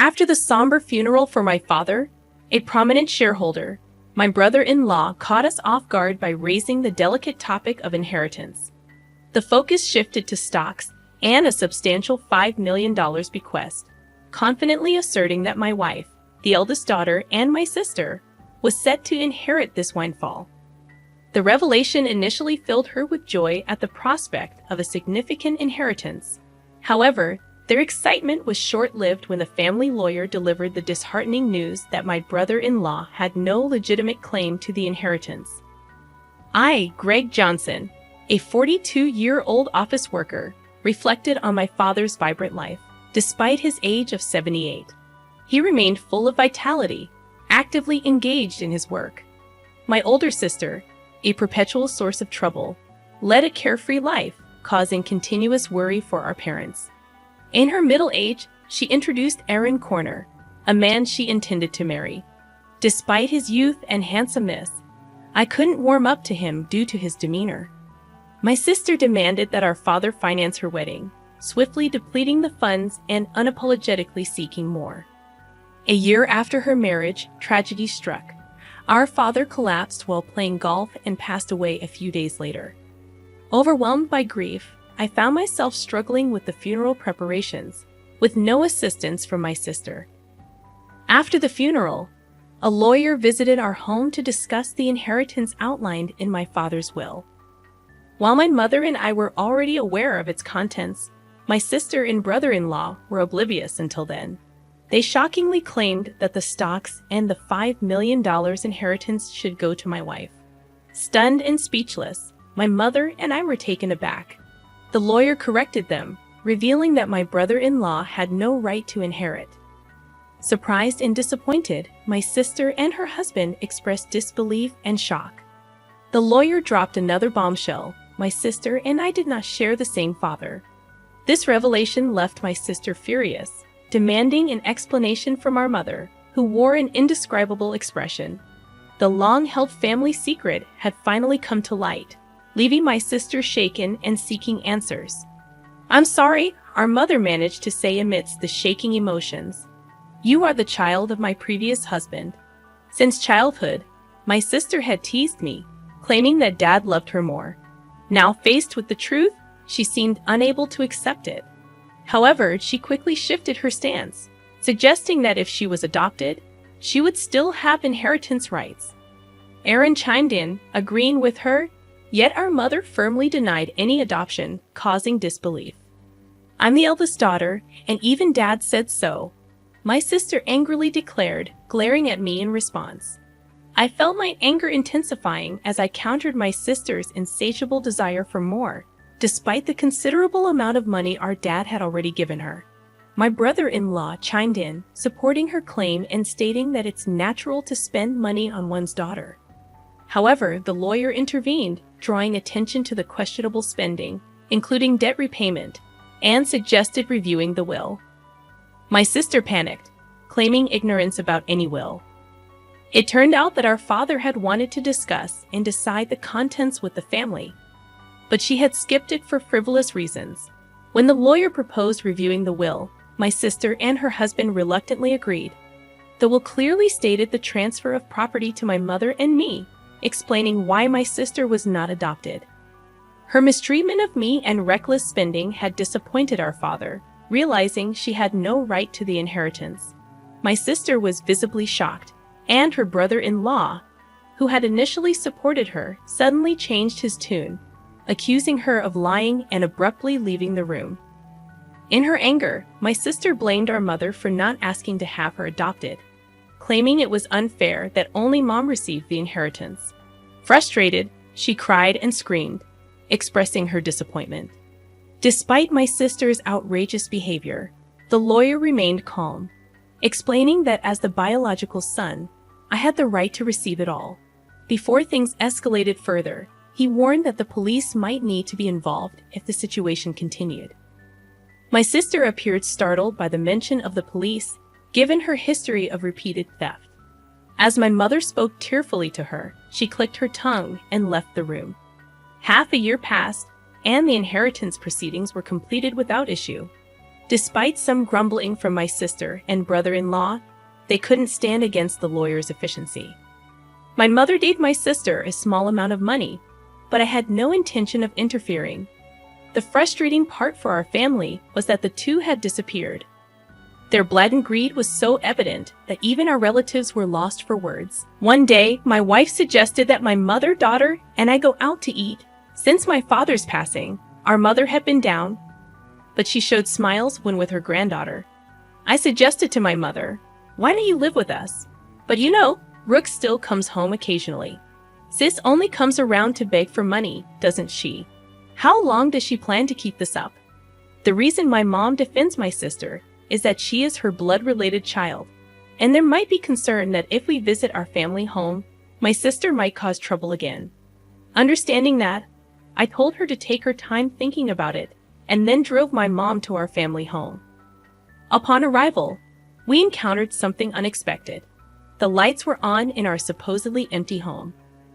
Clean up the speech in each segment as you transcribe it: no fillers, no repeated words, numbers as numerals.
After the somber funeral for my father, a prominent shareholder, my brother-in-law caught us off guard by raising the delicate topic of inheritance. The focus shifted to stocks and a substantial $5 million bequest, confidently asserting that my wife, the eldest daughter, and my sister was set to inherit this windfall. The revelation initially filled her with joy at the prospect of a significant inheritance. However, their excitement was short-lived when the family lawyer delivered the disheartening news that my brother-in-law had no legitimate claim to the inheritance. I, Greg Johnson, a 42-year-old office worker, reflected on my father's vibrant life. Despite his age of 78, he remained full of vitality, actively engaged in his work. My older sister, a perpetual source of trouble, led a carefree life, causing continuous worry for our parents. In her middle age, she introduced Aaron Corner, a man she intended to marry. Despite his youth and handsomeness, I couldn't warm up to him due to his demeanor. My sister demanded that our father finance her wedding, swiftly depleting the funds and unapologetically seeking more. A year after her marriage, tragedy struck. Our father collapsed while playing golf and passed away a few days later. Overwhelmed by grief, I found myself struggling with the funeral preparations, with no assistance from my sister. After the funeral, a lawyer visited our home to discuss the inheritance outlined in my father's will. While my mother and I were already aware of its contents, my sister and brother-in-law were oblivious until then. They shockingly claimed that the stocks and the $5 million inheritance should go to my wife. Stunned and speechless, my mother and I were taken aback. The lawyer corrected them, revealing that my brother-in-law had no right to inherit. Surprised and disappointed, my sister and her husband expressed disbelief and shock. The lawyer dropped another bombshell: my sister and I did not share the same father. This revelation left my sister furious, demanding an explanation from our mother, who wore an indescribable expression. The long-held family secret had finally come to light, leaving my sister shaken and seeking answers. "I'm sorry," our mother managed to say amidst the shaking emotions. "You are the child of my previous husband. Since childhood, my sister had teased me, claiming that Dad loved her more. Now faced with the truth, she seemed unable to accept it. However, she quickly shifted her stance, suggesting that if she was adopted, she would still have inheritance rights." Aaron chimed in, agreeing with her, yet our mother firmly denied any adoption, causing disbelief. "I'm the eldest daughter, and even Dad said so," my sister angrily declared, glaring at me in response. I felt my anger intensifying as I countered my sister's insatiable desire for more, despite the considerable amount of money our dad had already given her. My brother-in-law chimed in, supporting her claim and stating that it's natural to spend money on one's daughter. However, the lawyer intervened, drawing attention to the questionable spending, including debt repayment, and suggested reviewing the will. My sister panicked, claiming ignorance about any will. It turned out that our father had wanted to discuss and decide the contents with the family, but she had skipped it for frivolous reasons. When the lawyer proposed reviewing the will, my sister and her husband reluctantly agreed. The will clearly stated the transfer of property to my mother and me, explaining why my sister was not adopted. Her mistreatment of me and reckless spending had disappointed our father, realizing she had no right to the inheritance. My sister was visibly shocked, and her brother-in-law, who had initially supported her, suddenly changed his tune, accusing her of lying and abruptly leaving the room. In her anger, my sister blamed our mother for not asking to have her adopted, claiming it was unfair that only Mom received the inheritance. Frustrated, she cried and screamed, expressing her disappointment. Despite my sister's outrageous behavior, the lawyer remained calm, explaining that as the biological son, I had the right to receive it all. Before things escalated further, he warned that the police might need to be involved if the situation continued. My sister appeared startled by the mention of the police, given her history of repeated theft. As my mother spoke tearfully to her, she clicked her tongue and left the room. Half a year passed, and the inheritance proceedings were completed without issue. Despite some grumbling from my sister and brother-in-law, they couldn't stand against the lawyer's efficiency. My mother gave my sister a small amount of money, but I had no intention of interfering. The frustrating part for our family was that the two had disappeared. Their blatant greed was so evident that even our relatives were lost for words. One day, my wife suggested that my mother, daughter, and I go out to eat. Since my father's passing, our mother had been down, but she showed smiles when with her granddaughter. I suggested to my mother, "Why don't you live with us?" But you know, Rook still comes home occasionally. Sis only comes around to beg for money, doesn't she? How long does she plan to keep this up? The reason my mom defends my sister is that she is her blood-related child, and there might be concern that if we visit our family home, my sister might cause trouble again. Understanding that, I told her to take her time thinking about it, and then drove my mom to our family home. Upon arrival, we encountered something unexpected. The lights were on in our supposedly empty home.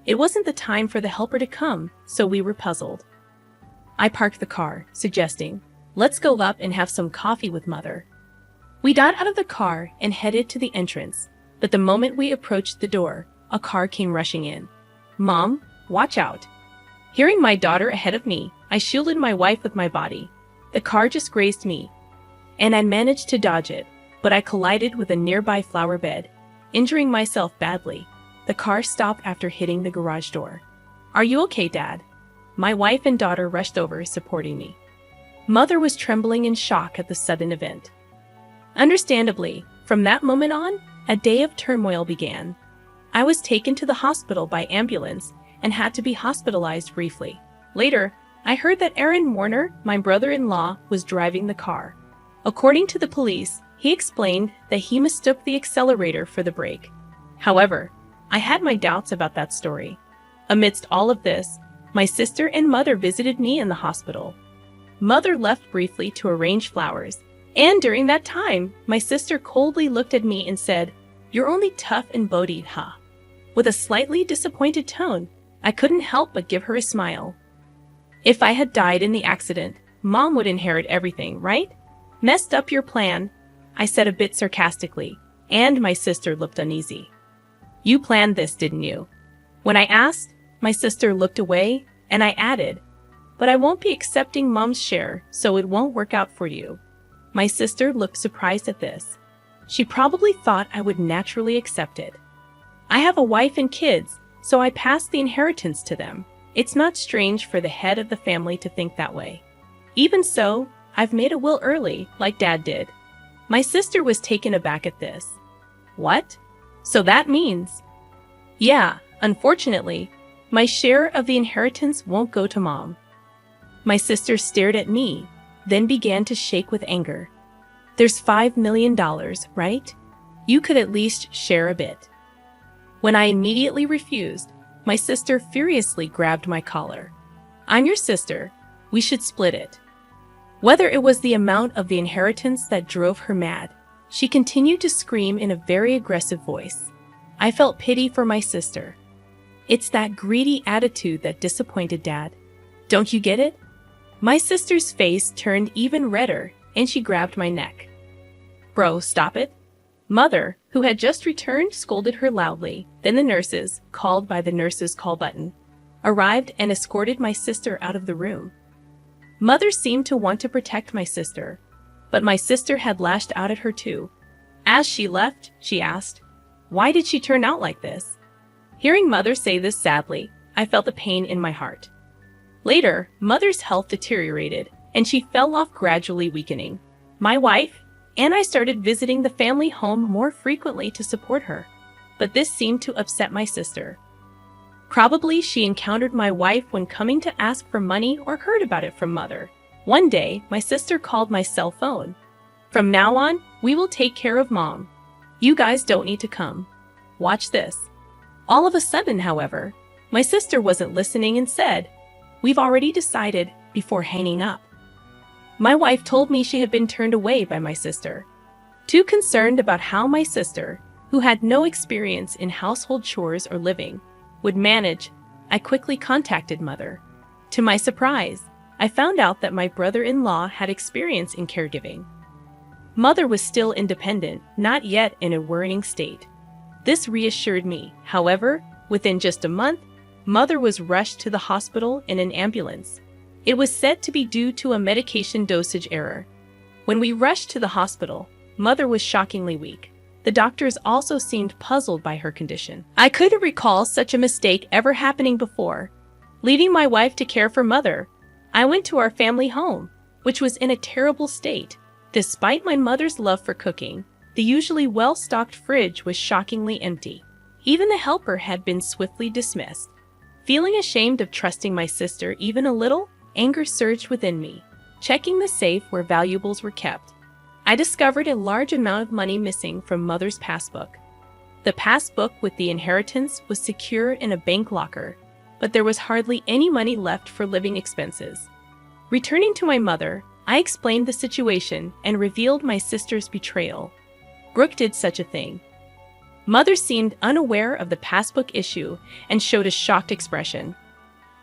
It wasn't the time for the helper to come, so we were puzzled. I parked the car, suggesting, "Let's go up and have some coffee with Mother." We got out of the car and headed to the entrance, but the moment we approached the door, a car came rushing in. "Mom, watch out." Hearing my daughter ahead of me, I shielded my wife with my body. The car just grazed me, and I managed to dodge it, but I collided with a nearby flower bed, injuring myself badly. The car stopped after hitting the garage door. "Are you okay, Dad?" My wife and daughter rushed over, supporting me. Mother was trembling in shock at the sudden event. Understandably, from that moment on, a day of turmoil began. I was taken to the hospital by ambulance and had to be hospitalized briefly. Later, I heard that Aaron Warner, my brother-in-law, was driving the car. According to the police, he explained that he mistook the accelerator for the brake. However, I had my doubts about that story. Amidst all of this, my sister and mother visited me in the hospital. Mother left briefly to arrange flowers, and during that time, my sister coldly looked at me and said, "You're only tough and bodied, huh?" With a slightly disappointed tone, I couldn't help but give her a smile. If I had died in the accident, Mom would inherit everything, right? "Messed up your plan," I said a bit sarcastically, and my sister looked uneasy. "You planned this, didn't you?" When I asked, my sister looked away, and I added, "But I won't be accepting Mom's share, so it won't work out for you." My sister looked surprised at this. She probably thought I would naturally accept it. I have a wife and kids, so I passed the inheritance to them. It's not strange for the head of the family to think that way. Even so, I've made a will early, like Dad did. My sister was taken aback at this. "What? So that means—" "Yeah, unfortunately, my share of the inheritance won't go to Mom." My sister stared at me, then began to shake with anger. "There's $5 million, right? You could at least share a bit." When I immediately refused, my sister furiously grabbed my collar. "I'm your sister. We should split it." Whether it was the amount of the inheritance that drove her mad, she continued to scream in a very aggressive voice. I felt pity for my sister. It's that greedy attitude that disappointed Dad. Don't you get it? My sister's face turned even redder, and she grabbed my neck. "Bro, stop it." Mother, who had just returned, scolded her loudly. Then the nurses, called by the nurses' call button, arrived and escorted my sister out of the room. Mother seemed to want to protect my sister, but my sister had lashed out at her too. As she left, she asked, "Why did she turn out like this?" Hearing Mother say this sadly, I felt the pain in my heart. Later, Mother's health deteriorated, and she fell off, gradually weakening. My wife and I started visiting the family home more frequently to support her, but this seemed to upset my sister. Probably she encountered my wife when coming to ask for money or heard about it from Mother. One day, my sister called my cell phone. "From now on, we will take care of Mom. You guys don't need to come. Watch this." All of a sudden, however, my sister wasn't listening and said, "We've already decided," before hanging up. My wife told me she had been turned away by my sister. Too concerned about how my sister, who had no experience in household chores or living, would manage, I quickly contacted Mother. To my surprise, I found out that my brother-in-law had experience in caregiving. Mother was still independent, not yet in a worrying state. This reassured me. However, within just a month, Mother was rushed to the hospital in an ambulance. It was said to be due to a medication dosage error. When we rushed to the hospital, Mother was shockingly weak. The doctors also seemed puzzled by her condition. I couldn't recall such a mistake ever happening before. Leaving my wife to care for Mother, I went to our family home, which was in a terrible state. Despite my mother's love for cooking, the usually well-stocked fridge was shockingly empty. Even the helper had been swiftly dismissed. Feeling ashamed of trusting my sister even a little, anger surged within me. Checking the safe where valuables were kept, I discovered a large amount of money missing from Mother's passbook. The passbook with the inheritance was secure in a bank locker, but there was hardly any money left for living expenses. Returning to my mother, I explained the situation and revealed my sister's betrayal. Brooke did such a thing. Mother seemed unaware of the passbook issue and showed a shocked expression.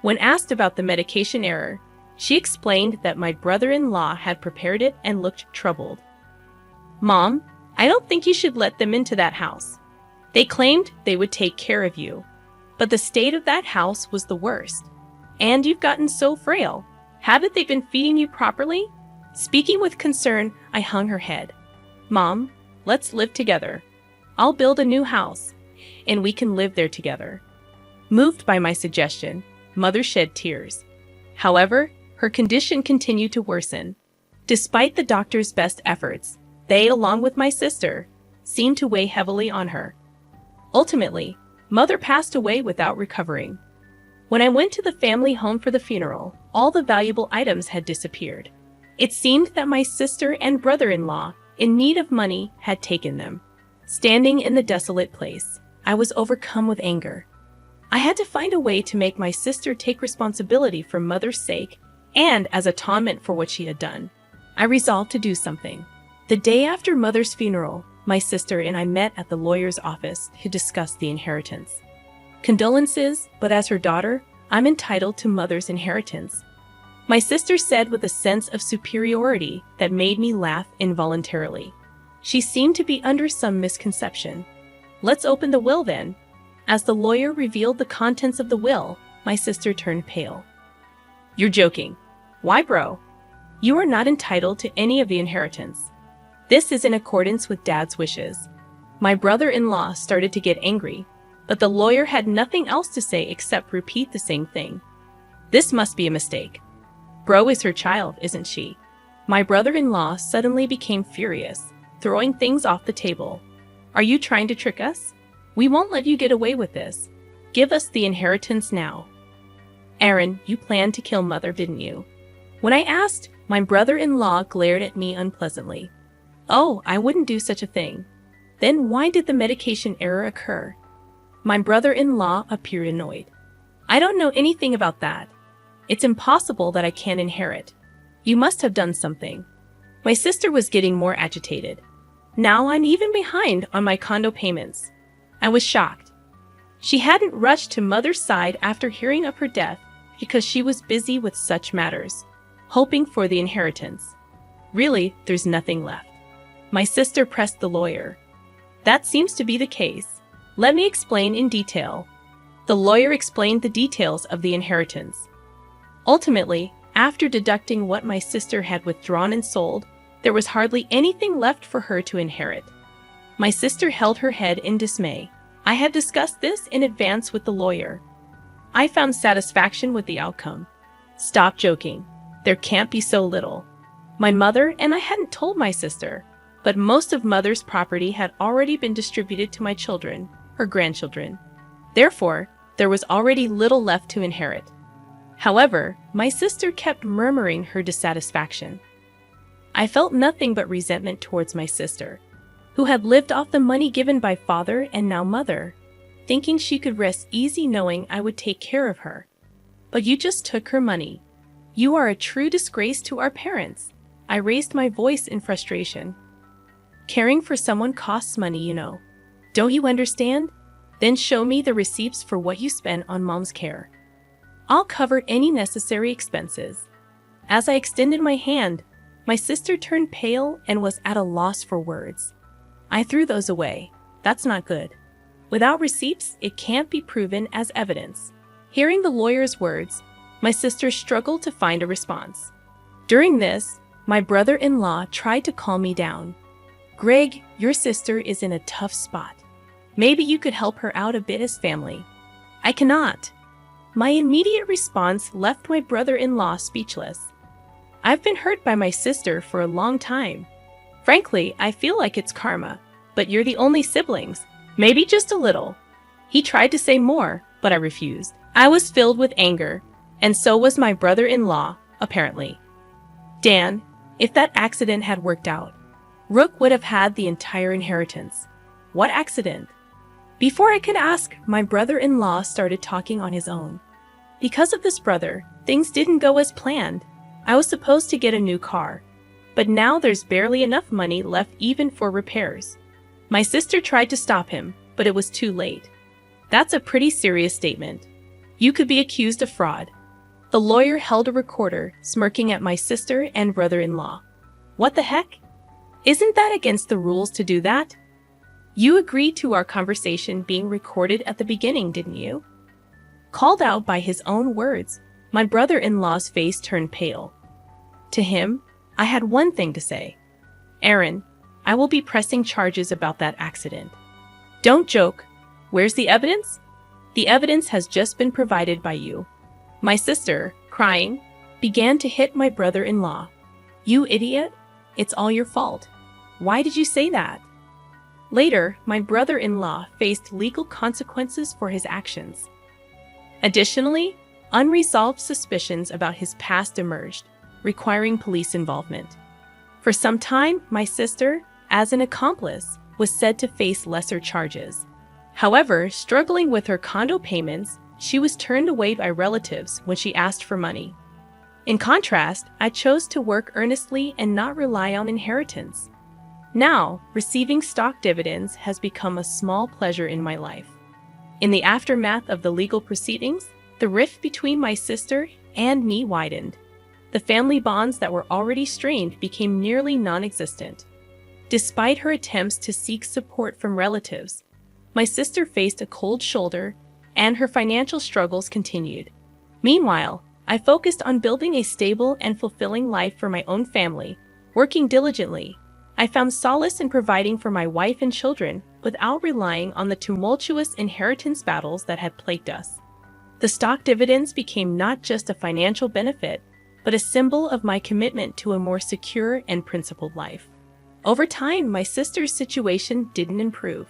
When asked about the medication error, she explained that my brother-in-law had prepared it and looked troubled. "Mom, I don't think you should let them into that house. They claimed they would take care of you, but the state of that house was the worst. And you've gotten so frail. Haven't they been feeding you properly?" Speaking with concern, I hung her head. "Mom, let's live together. I'll build a new house, and we can live there together." Moved by my suggestion, Mother shed tears. However, her condition continued to worsen. Despite the doctor's best efforts, they, along with my sister, seemed to weigh heavily on her. Ultimately, Mother passed away without recovering. When I went to the family home for the funeral, all the valuable items had disappeared. It seemed that my sister and brother-in-law, in need of money, had taken them. Standing in the desolate place, I was overcome with anger. I had to find a way to make my sister take responsibility for Mother's sake, and as atonement for what she had done, I resolved to do something. The day after Mother's funeral, my sister and I met at the lawyer's office to discuss the inheritance. "Condolences, but as her daughter, I'm entitled to Mother's inheritance," my sister said with a sense of superiority that made me laugh involuntarily. She seemed to be under some misconception. "Let's open the will then." As the lawyer revealed the contents of the will, my sister turned pale. "You're joking. Why, bro? You are not entitled to any of the inheritance. This is in accordance with Dad's wishes." My brother-in-law started to get angry, but the lawyer had nothing else to say except repeat the same thing. "This must be a mistake. Bro is her child, isn't she?" My brother-in-law suddenly became furious, throwing things off the table. "Are you trying to trick us? We won't let you get away with this. Give us the inheritance now." "Aaron, you planned to kill Mother, didn't you?" When I asked, my brother-in-law glared at me unpleasantly. "Oh, I wouldn't do such a thing." "Then why did the medication error occur?" My brother-in-law appeared annoyed. "I don't know anything about that. It's impossible that I can't inherit. You must have done something." My sister was getting more agitated. "Now I'm even behind on my condo payments." I was shocked. She hadn't rushed to Mother's side after hearing of her death because she was busy with such matters, hoping for the inheritance. "Really, there's nothing left." My sister pressed the lawyer. "That seems to be the case. Let me explain in detail." The lawyer explained the details of the inheritance. Ultimately, after deducting what my sister had withdrawn and sold, there was hardly anything left for her to inherit. My sister held her head in dismay. I had discussed this in advance with the lawyer. I found satisfaction with the outcome. "Stop joking. There can't be so little." My mother and I hadn't told my sister, but most of Mother's property had already been distributed to my children, her grandchildren. Therefore, there was already little left to inherit. However, my sister kept murmuring her dissatisfaction. I felt nothing but resentment towards my sister, who had lived off the money given by Father and now Mother, thinking she could rest easy knowing I would take care of her. "But you just took her money. You are a true disgrace to our parents." I raised my voice in frustration. "Caring for someone costs money, you know. Don't you understand? Then show me the receipts for what you spent on Mom's care. I'll cover any necessary expenses." As I extended my hand, My sister turned pale and was at a loss for words. I threw those away. That's not good. Without receipts, it can't be proven as evidence. Hearing the lawyer's words, my sister struggled to find a response. During this, my brother-in-law tried to calm me down. Greg, your sister is in a tough spot. Maybe you could help her out a bit as family. I cannot. My immediate response left my brother-in-law speechless. I've been hurt by my sister for a long time. Frankly, I feel like it's karma, but you're the only siblings. Maybe just a little. He tried to say more, but I refused. I was filled with anger, and so was my brother-in-law, apparently. Dan, if that accident had worked out, Rook would have had the entire inheritance. What accident? Before I could ask, my brother-in-law started talking on his own. Because of this brother, things didn't go as planned. I was supposed to get a new car, but now there's barely enough money left even for repairs. My sister tried to stop him, but it was too late. That's a pretty serious statement. You could be accused of fraud. The lawyer held a recorder, smirking at my sister and brother-in-law. What the heck? Isn't that against the rules to do that? You agreed to our conversation being recorded at the beginning, didn't you? Called out by his own words, my brother-in-law's face turned pale. To him, I had one thing to say. Aaron, I will be pressing charges about that accident. Don't joke. Where's the evidence? The evidence has just been provided by you. My sister, crying, began to hit my brother-in-law. You idiot! It's all your fault. Why did you say that? Later, my brother-in-law faced legal consequences for his actions. Additionally, unresolved suspicions about his past emerged, requiring police involvement. For some time, my sister, as an accomplice, was said to face lesser charges. However, struggling with her condo payments, she was turned away by relatives when she asked for money. In contrast, I chose to work earnestly and not rely on inheritance. Now, receiving stock dividends has become a small pleasure in my life. In the aftermath of the legal proceedings, the rift between my sister and me widened. The family bonds that were already strained became nearly non-existent. Despite her attempts to seek support from relatives, my sister faced a cold shoulder, and her financial struggles continued. Meanwhile, I focused on building a stable and fulfilling life for my own family, working diligently. I found solace in providing for my wife and children without relying on the tumultuous inheritance battles that had plagued us. The stock dividends became not just a financial benefit, but a symbol of my commitment to a more secure and principled life. Over time, my sister's situation didn't improve.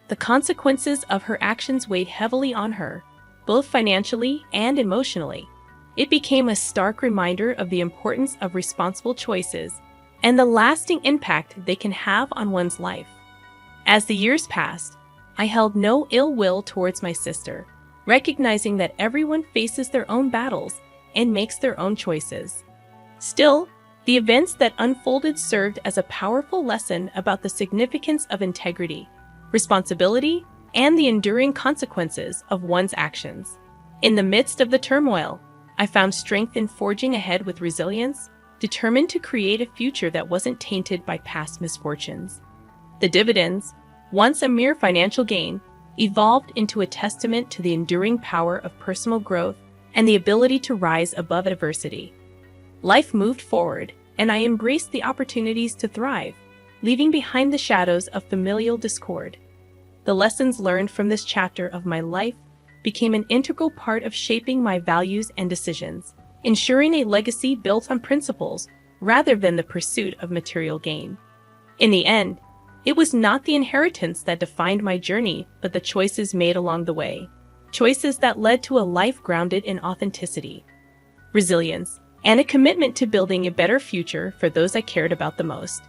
The consequences of her actions weighed heavily on her, both financially and emotionally. It became a stark reminder of the importance of responsible choices and the lasting impact they can have on one's life. As the years passed, I held no ill will towards my sister, recognizing that everyone faces their own battles and makes their own choices. Still, the events that unfolded served as a powerful lesson about the significance of integrity, responsibility, and the enduring consequences of one's actions. In the midst of the turmoil, I found strength in forging ahead with resilience, determined to create a future that wasn't tainted by past misfortunes. The dividends, once a mere financial gain, evolved into a testament to the enduring power of personal growth and the ability to rise above adversity. Life moved forward, and I embraced the opportunities to thrive, leaving behind the shadows of familial discord. The lessons learned from this chapter of my life became an integral part of shaping my values and decisions, ensuring a legacy built on principles rather than the pursuit of material gain. In the end, it was not the inheritance that defined my journey, but the choices made along the way. Choices that led to a life grounded in authenticity, resilience, and a commitment to building a better future for those I cared about the most.